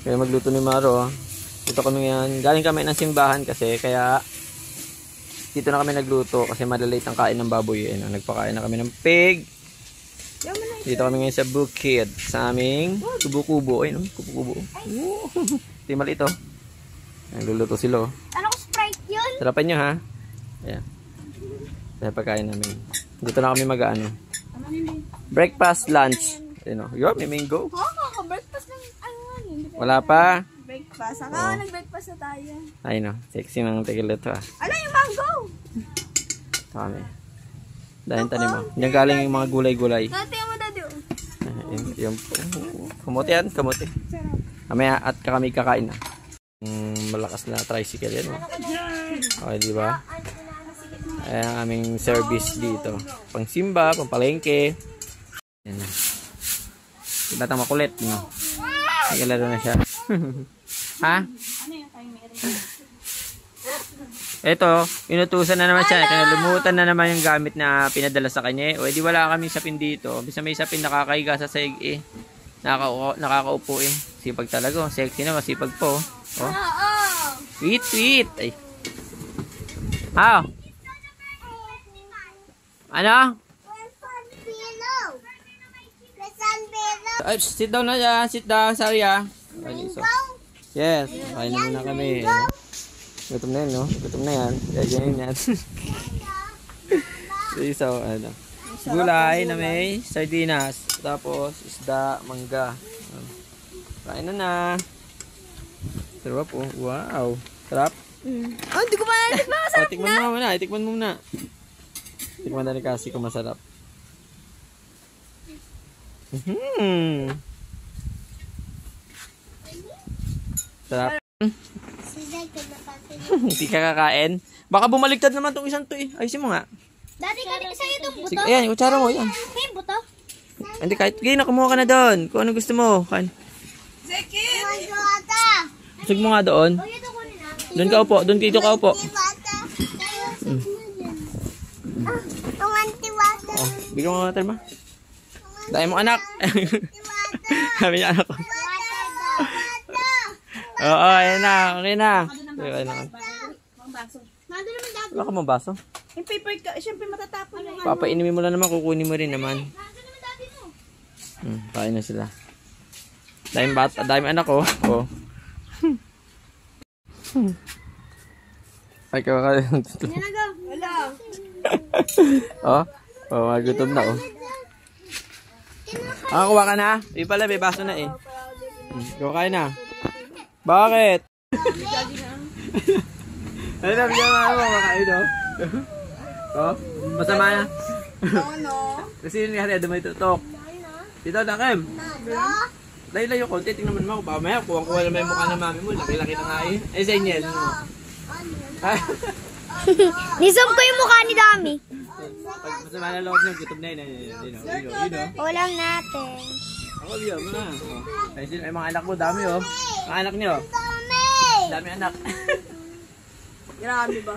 Kaya magluto ni Maro. Dito kami ngayon. Galing kami ng simbahan kasi. Kaya dito na kami nagluto. Kasi malalate ang kain ng baboy. Ayun, nagpakain na kami ng pig. Dito kami ngayon sa bukid. Sa aming kubo-kubo. Ayun, kubo-kubo. Di maliit oh. Nagluluto sila oh. Ano ko Sprite yun? Sarapan nyo ha. Ayan. Kaya pagkain namin. Dito na kami mag-ano. Breakfast, lunch. Ayun oh. Yo, may mango. Breakfast lang. Wala pa. Breakfast. Saka nag-breakfast na tayo. Ayun oh. Sexy ng tigilito ha. Ano yung mango? Kami. Dahil tanim mo. Diyan galing yung mga gulay-gulay. Dati mo dati. Yung kamote yan. Kamote. Mamaya at kami kakain na. Malakas na tricycle yan. Okay, di ba? Ayan ang aming service dito. Pang simba, pang palengke. Ayan na. Batang makulit, no? Nagalaro na siya. Ha? Ito, inutusan na naman siya. Kinalimutan na naman yung gamit na pinadala sa kanya. O, edi wala kami sapin dito. Bisa may sapin nakakahiga sa saig eh. Nakakaupo eh. Sipag talaga. Sexy na, masipag po. Oh. Sweet, sweet. Ay. How? Ano? Ay, sit down na dyan. Sit down, Saria. Yes. Kain na muna kami. Gutom na yan, no? Gutom na yan. Yan yan. So, ano. Gulay na may sardinas. Tapos, isda, mangga. Kain na na. Sarap po. Wow. Sarap. Oh, hindi ko pa natin masarap na. Tikman mo muna. Tikman mo muna. Tikman na ni Cassie kung masarap. Sarap. Hindi ka kakain. Baka bumaliktad naman tong isang to eh. Ayusin mo nga. Dati ka sa'yo itong buto. Sige, ayan, kutsara mo. Yan. May buto? Hindi, kahit gina, kumuha ka na doon. Kung ano gusto mo. Kain. Sige mo nga doon. Doon ka upo. Doon dito ka upo. Oh, bigyan mo water ba? Dahil mo anak. Sabi niya anak ko. Oo, ayan na. Okay na. Wala ka mong baso? Yung paper ka, siyempre matatapon yung Papainimin mo lang naman, kukunin mo rin naman. Kain na sila. Dahil anak ko. Oh. Ay, kakain. Wala. Oh, magutom na oh. Kuha ka na? Di pala, may baso na eh. Kuha na. Bakit? Ay, nabigyan mo makain oh. Oh, masama na. No. Kasi yun nga rin, may tutok. Dito, Dakem. Layo-layo konti, tingnan mo ako. Mamaya, kuwang-kuwa naman yung mukha ng mami mo. Laki-laki na nga eh. Ay, sa inyo. Nisum ko yung mukha ni Dami. Pag masama na loob niyo, gutom na yun. Yun. Ulam natin. Ako, bigyan mo na. Ay, mga anak mo, dami oh. Mga anak niyo. Dami anak. Grabe ba?